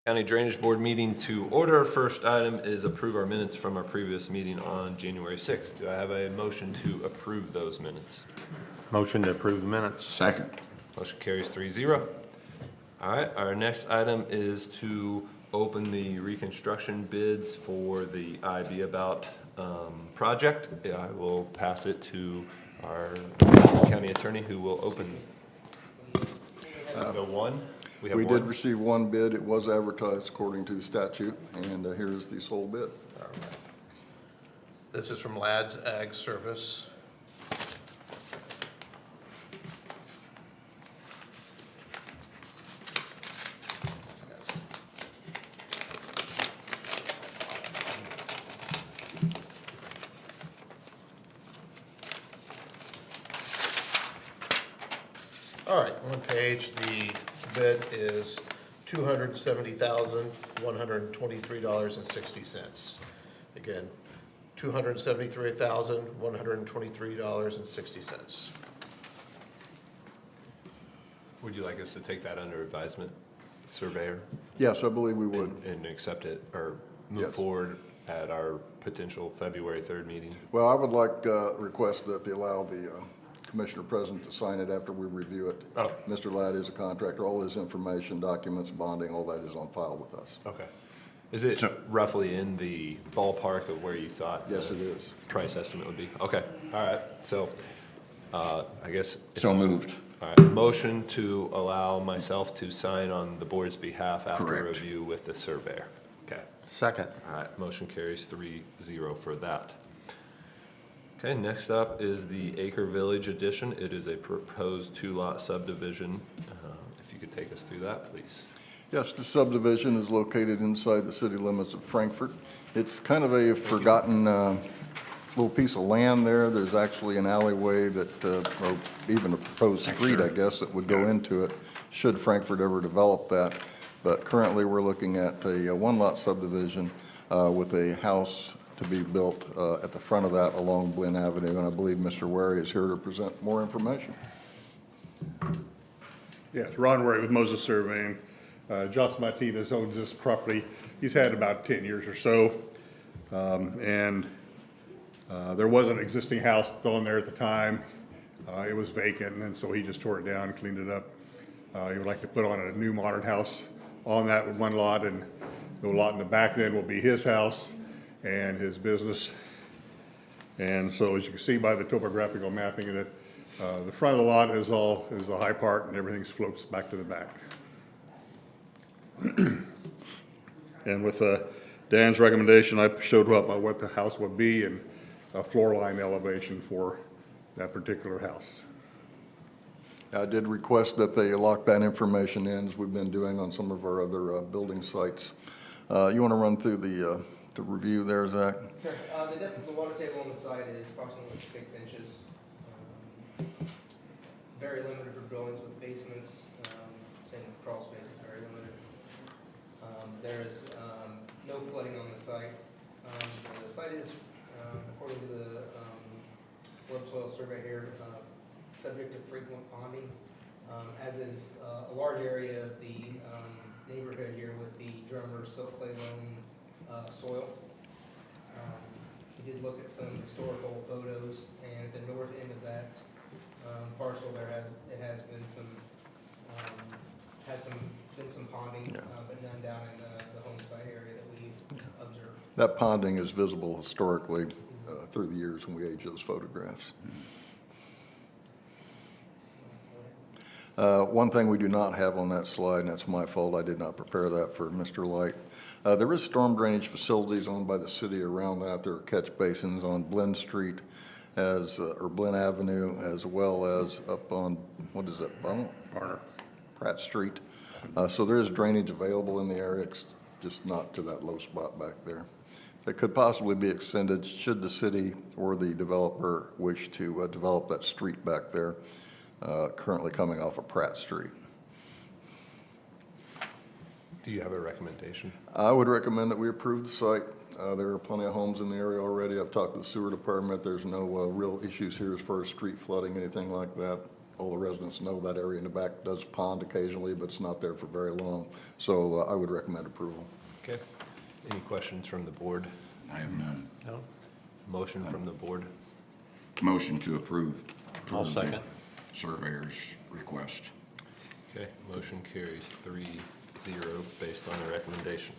County Drainage Board meeting to order. First item is approve our minutes from our previous meeting on January 6th. Do I have a motion to approve those minutes? Motion to approve the minutes. Second. Motion carries 3-0. All right, our next item is to open the reconstruction bids for the IB About project. I will pass it to our county attorney who will open the one. We have We one. did receive one bid. It was advertised according to statute, and here's the sole bid. This is from Ladd's Ag Service. All right, one page, the bid is $270,123.60. Again, $273,123.60. Would you like us to take that under advisement, surveyor, Yes, I believe we would. and accept it or move Yes. forward at our potential February 3rd meeting? Well, I would like request that they allow the Commissioner President to sign it after we review it. Oh. Mr. Ladd is a contractor. All his information, documents, bonding, all that is on file with us. Okay. Is it roughly in the ballpark of where you thought? Yes, the it is. Price estimate would be? Okay, all right. So, I guess. So moved. All right, motion to allow myself to sign on the board's behalf after Correct. review with the surveyor. Okay, Second. all right, motion carries 3-0 for that. Okay, next up is the Acre Village addition. It is a proposed two-lot subdivision. If you could take us through that, please. Yes, the subdivision is located inside the city limits of Frankfort. It's kind of a forgotten little piece of land there. There's actually an alleyway that, or even a proposed street, I guess, that would go into it, should Frankfort ever develop that. But currently, we're looking at a one-lot subdivision with a house to be built at the front of that along Glen Avenue, and I believe Mr. Wary is here to present more information. Yes, Ron Wary with Moses Surveying. Josh Martinez owns this property. He's had about 10 years or so. There was an existing house still in there at the time. It was vacant, and so he just tore it down, cleaned it up. He would like to put on a new modern house on that one lot, and the lot in the back then will be his house and his business. And so as you can see by the topographical mapping, that the front of the lot is the high part, and everything floats back to the back. And with Dan's recommendation, I showed up what the house would be and a floor line elevation for that particular house. I did request that they lock that information in, as we've been doing on some of our other building sites. You want to run through the review there, Zach? Sure. The depth of the water table on the site is approximately 6 inches. Very limited for buildings with basements. Same with crawl space is very limited. There is no flooding on the site. The site is, according to the flood soil survey here, subject to frequent ponding, as is a large area of the neighborhood here with the Drummer Silt Clay Loam soil. We did look at some historical photos, and at the north end of that parcel, there has been some ponding, but none down in the home site area that we observed. That ponding is visible historically through the years when we age those photographs. One thing we do not have on that slide, and that's my fault, I did not prepare that for Mr. Light. There is storm drainage facilities owned by the city around that. There are catch basins on Blinn Street or Blinn Avenue, as well as up on, what is that, Barner. Pratt Street. So there is drainage available in the area, just not to that low spot back there. That could possibly be extended should the city or the developer wish to develop that street back there, currently coming off of Pratt Street. Do you have a recommendation? I would recommend that we approve the site. There are plenty of homes in the area already. I've talked to the sewer department. There's no real issues here as far as street flooding, anything like that. all the residents know that area in the back does pond occasionally, but it's not there for very long. So I would recommend approval. Okay. Any questions from the board? I have none. No. Motion from the board? Motion to approve. I'll second. Surveyor's request. Okay, motion carries 3-0 based on the recommendation.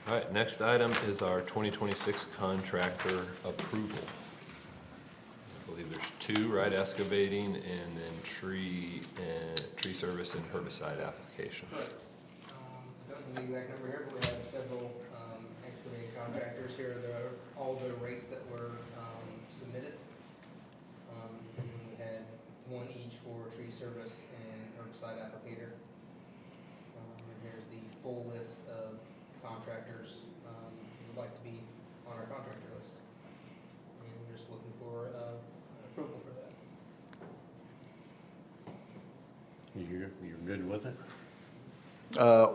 All right, next item is our 2026 contractor approval. I believe there's two, right? Excavating and then tree service and herbicide application. I don't have the exact number here, but we have several excavating contractors here. There are all the rates that were submitted. And we had one each for tree service and herbicide applicator. And here's the full list of contractors who would like to be on our contractor list. And we're just looking for approval for that. You're good with it?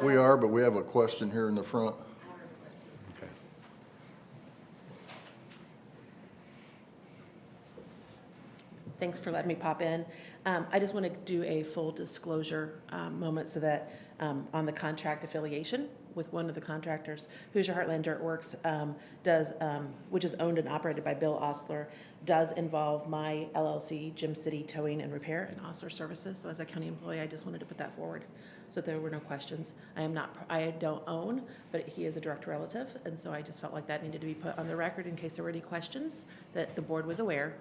We are, but we have a question here in the front. Okay. Thanks for letting me pop in. I just want to do a full disclosure moment so that on the contract affiliation with one of the contractors, Hoosier Heartland Dirt Works does, which is owned and operated by Bill Osler, does involve my LLC, Gym City Towing and Repair and Osler Services. So as a county employee, I just wanted to put that forward so that there were no questions. I don't own, but he is a direct relative, and so I just felt like that needed to be put on the record in case there were any questions, that the board was aware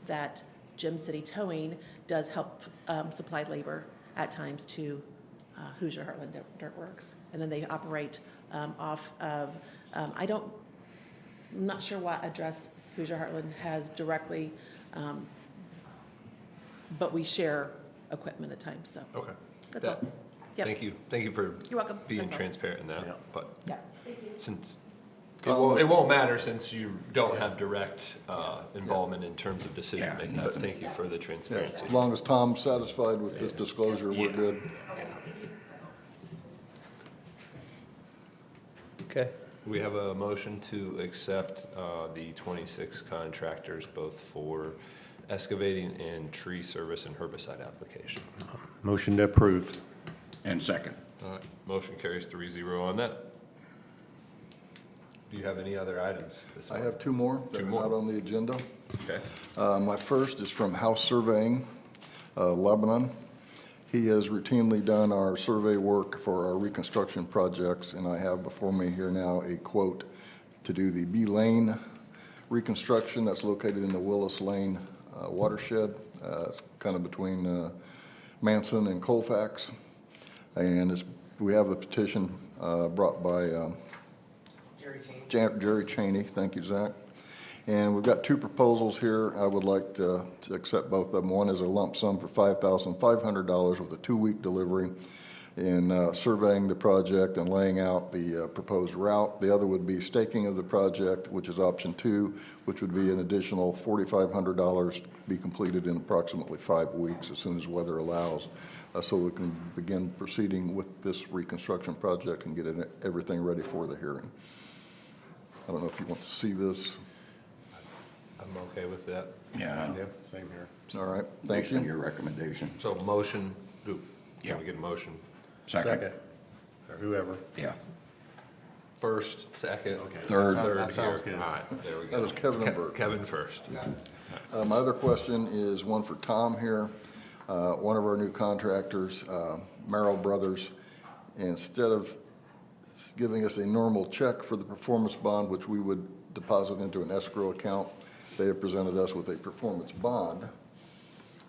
that Gym City Towing does help supply labor at times to Hoosier Heartland Dirt Works. And then they operate off of, I'm not sure what address Hoosier Heartland has directly, but we share equipment at times, so. Okay. That's all. Yep. Thank you for You're welcome. being That's all. transparent in Yeah. that, but Yeah. since, it won't matter since you don't have direct involvement in terms of decision Yeah, making, but nothing. thank you for the Yeah, transparency. as long as Tom's satisfied with this disclosure, we're Yeah. good. Okay. We have a motion to accept the 26 contractors, both for excavating and tree service and herbicide application. Motion to approve. And second. All right, motion carries 3-0 on that. Do you have any other items this I morning? have two more that Two are more. not on the agenda. Okay. My first is from House Surveying, Lebanon. He has routinely done our survey work for our reconstruction projects, and I have before me here now a quote to do the B Lane reconstruction that's located in the Willis Lane watershed. It's kind of between Manson and Colfax. And we have the petition brought by Jerry Cheney. Jerry Cheney, thank you, Zach. And we've got two proposals here. I would like to accept both of them. One is a lump sum for $5,500 with a 2-week delivery in surveying the project and laying out the proposed route. The other would be staking of the project, which is option 2, which would be an additional $4,500 to be completed in approximately 5 weeks as soon as weather allows, so we can begin proceeding with this reconstruction project and get everything ready for the hearing. I don't know if you want to see this. I'm okay with that. Yeah. Same here. All right, thank Based on you. your recommendation. So motion, can Yeah. we get a motion? Second. Or whoever. Yeah. First, second? Third. Third That sounds here. good. All right, there we go. That was Kevin and Bert. Kevin first. My other question is one for Tom here. One of our new contractors, Merrill Brothers, instead of giving us a normal check for the performance bond, which we would deposit into an escrow account, they have presented us with a performance bond,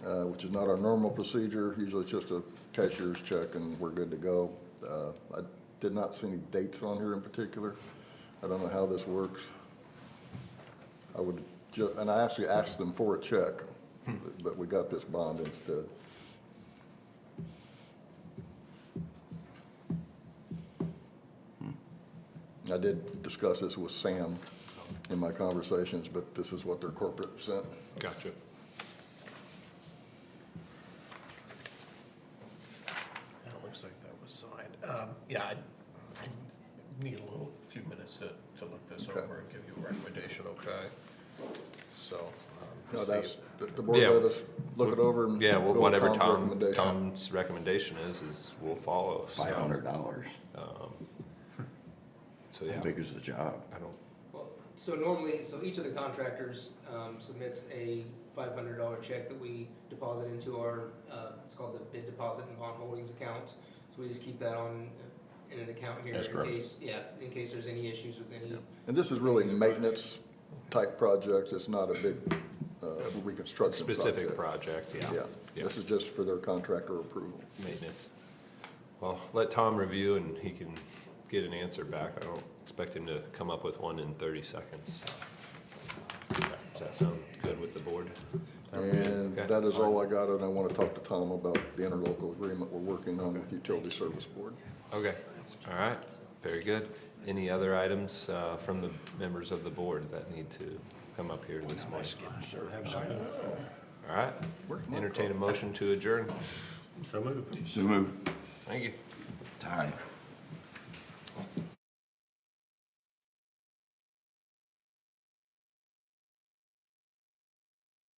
which is not our normal procedure. Usually it's just a cashier's check and we're good to go. I did not see any dates on here in particular. I don't know how this works. And I actually asked them for a check, but we got this bond instead. I did discuss this with Sam in my conversations, but this is what their corporate sent. Gotcha. That looks like that was signed. Yeah, I need a few minutes to look this Okay. over and give you a recommendation, okay? So, No, we'll that's, see. the board Yeah. let us look it over and Yeah, go well, with whatever Tom's recommendation. Tom's recommendation is we'll follow. So, $500. So, yeah, How big is the job? I don't, Well, so normally, so each of the contractors submits a $500 check that we deposit into our, it's called the bid deposit and bond holdings account. So we just keep that on, in an account here Escrow. in case, in case there's any issues with any. And this is really maintenance type projects, it's not a big reconstruction project. specific project, yeah. Yeah, this is just for their contractor approval. Maintenance. Well, let Tom review and he can get an answer back. I don't expect him to come up with one in 30 seconds. Does that sound good with the board? And Okay. that is all I got, and I want to talk to Tom about the interlocal agreement we're working on with Utility Service Board. Okay, all right, very good. Any other items from the members of the board that need to come up here this morning? All right, entertain a motion to adjourn. So moved. So moved. Thank you. Tie.